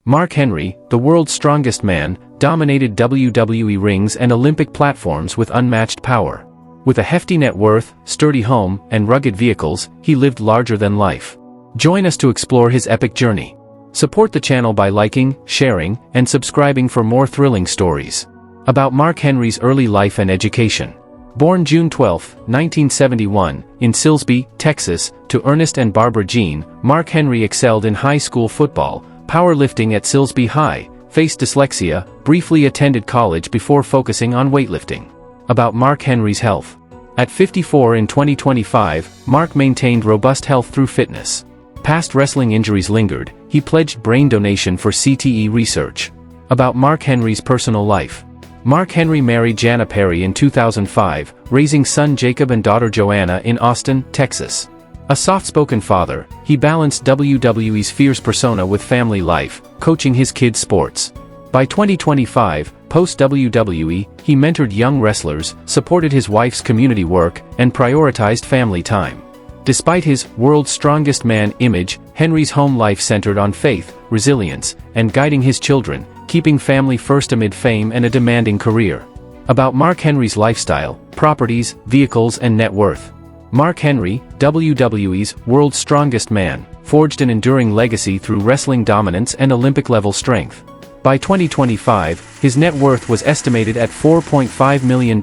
Mark Henry, the world's strongest man, dominated WWE rings and Olympic platforms with unmatched power. With a hefty net worth, sturdy home, and rugged vehicles, he lived larger than life. Join us to explore his epic journey. Support the channel by liking, sharing, and subscribing for more thrilling stories. About Mark Henry's early life and education. Born June 12, 1971, in Silsbee, Texas, to Ernest and Barbara Jean, Mark Henry excelled in high school football, powerlifting at Silsbee High, faced dyslexia, briefly attended college before focusing on weightlifting. About Mark Henry's health. At 54 in 2025, Mark maintained robust health through fitness. Past wrestling injuries lingered, he pledged brain donation for CTE research. About Mark Henry's personal life. Mark Henry married Jana Perry in 2005, raising son Jacob and daughter Joanna in Austin, Texas. A soft-spoken father, he balanced WWE's fierce persona with family life, coaching his kids' sports. By 2025, post-WWE, he mentored young wrestlers, supported his wife's community work, and prioritized family time. Despite his "world's strongest man" image, Henry's home life centered on faith, resilience, and guiding his children, keeping family first amid fame and a demanding career. About Mark Henry's lifestyle, properties, vehicles, and net worth. Mark Henry, WWE's world's strongest man, forged an enduring legacy through wrestling dominance and Olympic-level strength. By 2025, his net worth was estimated at $4.5 million,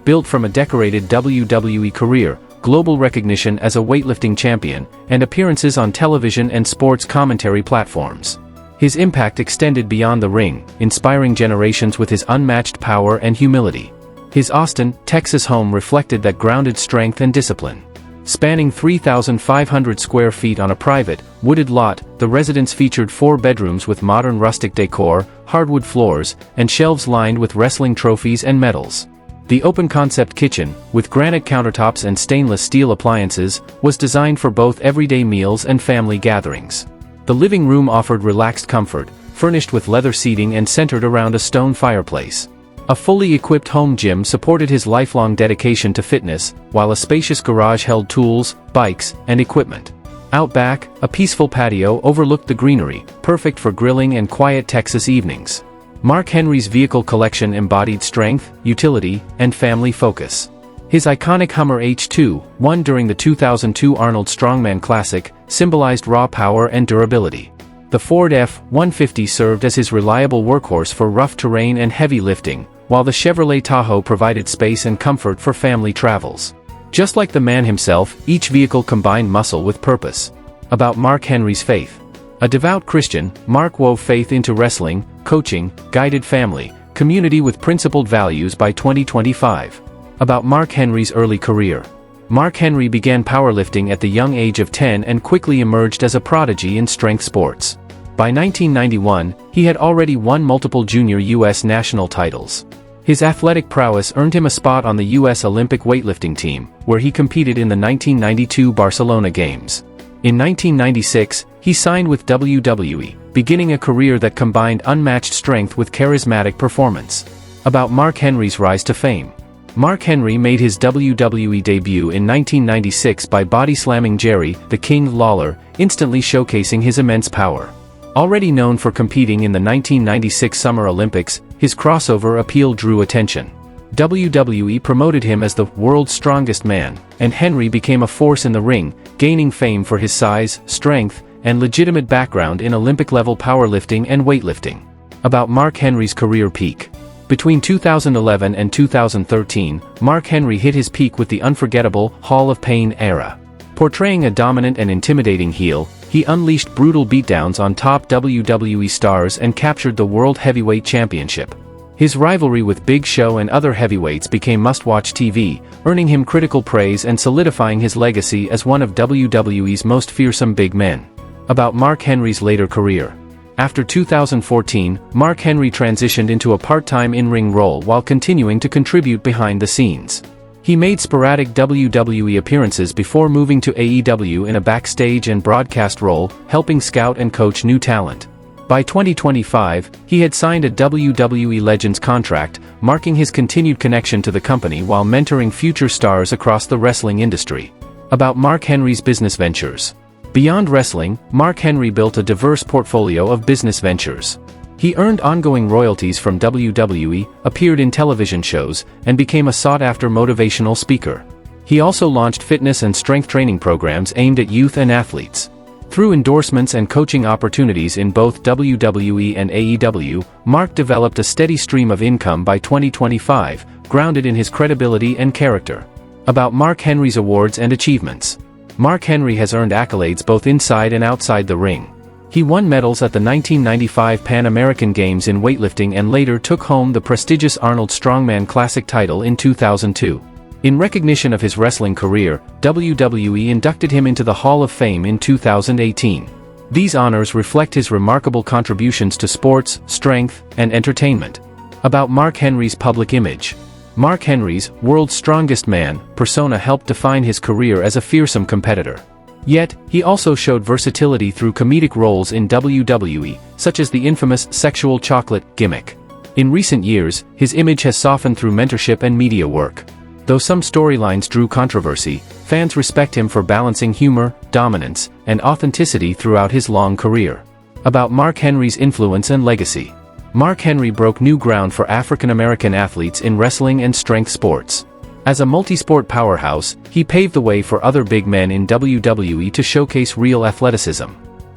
built from a decorated WWE career, global recognition as a weightlifting champion, and appearances on television and sports commentary platforms. His impact extended beyond the ring, inspiring generations with his unmatched power and humility. His Austin, Texas home reflected that grounded strength and discipline. Spanning 3,500 square feet on a private, wooded lot, the residence featured 4 bedrooms with modern rustic decor, hardwood floors, and shelves lined with wrestling trophies and medals. The open-concept kitchen, with granite countertops and stainless steel appliances, was designed for both everyday meals and family gatherings. The living room offered relaxed comfort, furnished with leather seating and centered around a stone fireplace. A fully equipped home gym supported his lifelong dedication to fitness, while a spacious garage held tools, bikes, and equipment. Out back, a peaceful patio overlooked the greenery, perfect for grilling and quiet Texas evenings. Mark Henry's vehicle collection embodied strength, utility, and family focus. His iconic Hummer H2, won during the 2002 Arnold Strongman Classic, symbolized raw power and durability. The Ford F-150 served as his reliable workhorse for rough terrain and heavy lifting, while the Chevrolet Tahoe provided space and comfort for family travels. Just like the man himself, each vehicle combined muscle with purpose. About Mark Henry's faith. A devout Christian, Mark wove faith into wrestling, coaching, guided family, community with principled values by 2025. About Mark Henry's early career. Mark Henry began powerlifting at the young age of 10 and quickly emerged as a prodigy in strength sports. By 1991, he had already won multiple junior U.S. national titles. His athletic prowess earned him a spot on the U.S. Olympic weightlifting team, where he competed in the 1992 Barcelona Games. In 1996, he signed with WWE, beginning a career that combined unmatched strength with charismatic performance. About Mark Henry's rise to fame. Mark Henry made his WWE debut in 1996 by body-slamming Jerry, the King Lawler, instantly showcasing his immense power. Already known for competing in the 1996 Summer Olympics, his crossover appeal drew attention. WWE promoted him as the world's strongest man, and Henry became a force in the ring, gaining fame for his size, strength, and legitimate background in Olympic-level powerlifting and weightlifting. About Mark Henry's career peak. Between 2011 and 2013, Mark Henry hit his peak with the unforgettable Hall of Pain era. Portraying a dominant and intimidating heel, he unleashed brutal beatdowns on top WWE stars and captured the World Heavyweight Championship. His rivalry with Big Show and other heavyweights became must-watch TV, earning him critical praise and solidifying his legacy as one of WWE's most fearsome big men. About Mark Henry's later career. After 2014, Mark Henry transitioned into a part-time in-ring role while continuing to contribute behind the scenes. He made sporadic WWE appearances before moving to AEW in a backstage and broadcast role, helping scout and coach new talent. By 2025, he had signed a WWE Legends contract, marking his continued connection to the company while mentoring future stars across the wrestling industry. About Mark Henry's business ventures. Beyond wrestling, Mark Henry built a diverse portfolio of business ventures. He earned ongoing royalties from WWE, appeared in television shows, and became a sought-after motivational speaker. He also launched fitness and strength training programs aimed at youth and athletes. Through endorsements and coaching opportunities in both WWE and AEW, Mark developed a steady stream of income by 2025, grounded in his credibility and character. About Mark Henry's awards and achievements. Mark Henry has earned accolades both inside and outside the ring. He won medals at the 1995 Pan American Games in weightlifting and later took home the prestigious Arnold Strongman Classic title in 2002. In recognition of his wrestling career, WWE inducted him into the Hall of Fame in 2018. These honors reflect his remarkable contributions to sports, strength, and entertainment. About Mark Henry's public image. Mark Henry's world's strongest man persona helped define his career as a fearsome competitor. Yet, he also showed versatility through comedic roles in WWE, such as the infamous sexual chocolate gimmick. In recent years, his image has softened through mentorship and media work. Though some storylines drew controversy, fans respect him for balancing humor, dominance, and authenticity throughout his long career. About Mark Henry's influence and legacy. Mark Henry broke new ground for African American athletes in wrestling and strength sports. As a multi-sport powerhouse, he paved the way for other big men in WWE to showcase real athleticism.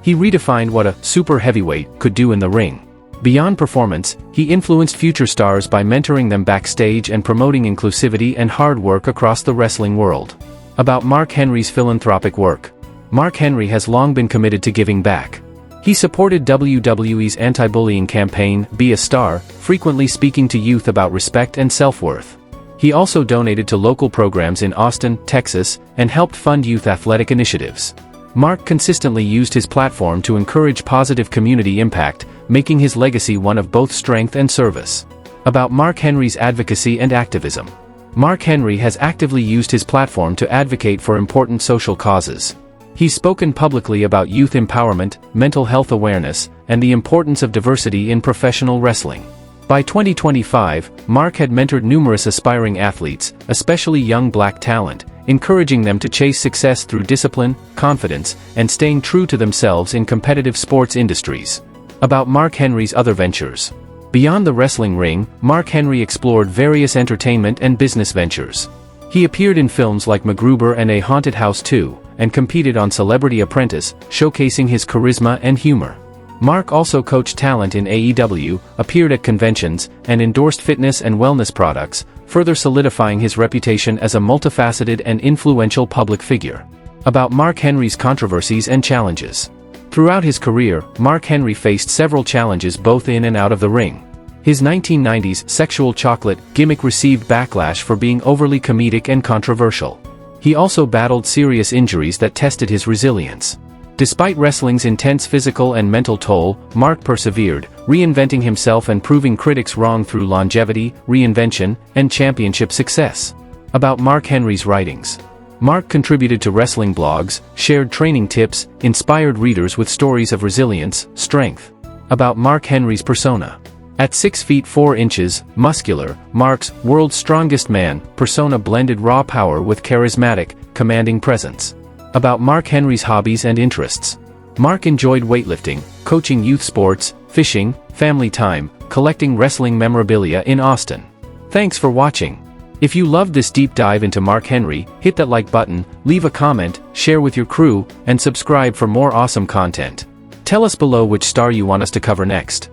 He redefined what a super heavyweight could do in the ring. Beyond performance, he influenced future stars by mentoring them backstage and promoting inclusivity and hard work across the wrestling world. About Mark Henry's philanthropic work. Mark Henry has long been committed to giving back. He supported WWE's anti-bullying campaign, Be a Star, frequently speaking to youth about respect and self-worth. He also donated to local programs in Austin, Texas, and helped fund youth athletic initiatives. Mark consistently used his platform to encourage positive community impact, making his legacy one of both strength and service. About Mark Henry's advocacy and activism. Mark Henry has actively used his platform to advocate for important social causes. He's spoken publicly about youth empowerment, mental health awareness, and the importance of diversity in professional wrestling. By 2025, Mark had mentored numerous aspiring athletes, especially young black talent, encouraging them to chase success through discipline, confidence, and staying true to themselves in competitive sports industries. About Mark Henry's other ventures. Beyond the wrestling ring, Mark Henry explored various entertainment and business ventures. He appeared in films like MacGruber and A Haunted House 2, and competed on Celebrity Apprentice, showcasing his charisma and humor. Mark also coached talent in AEW, appeared at conventions, and endorsed fitness and wellness products, further solidifying his reputation as a multifaceted and influential public figure. About Mark Henry's controversies and challenges. Throughout his career, Mark Henry faced several challenges both in and out of the ring. His 1990s sexual chocolate gimmick received backlash for being overly comedic and controversial. He also battled serious injuries that tested his resilience. Despite wrestling's intense physical and mental toll, Mark persevered, reinventing himself and proving critics wrong through longevity, reinvention, and championship success. About Mark Henry's writings. Mark contributed to wrestling blogs, shared training tips, inspired readers with stories of resilience, strength. About Mark Henry's persona. At 6 feet 4 inches, muscular, Mark's world's strongest man persona blended raw power with charismatic, commanding presence. About Mark Henry's hobbies and interests. Mark enjoyed weightlifting, coaching youth sports, fishing, family time, collecting wrestling memorabilia in Austin. Thanks for watching. If you loved this deep dive into Mark Henry, hit that like button, leave a comment, share with your crew, and subscribe for more awesome content. Tell us below which star you want us to cover next.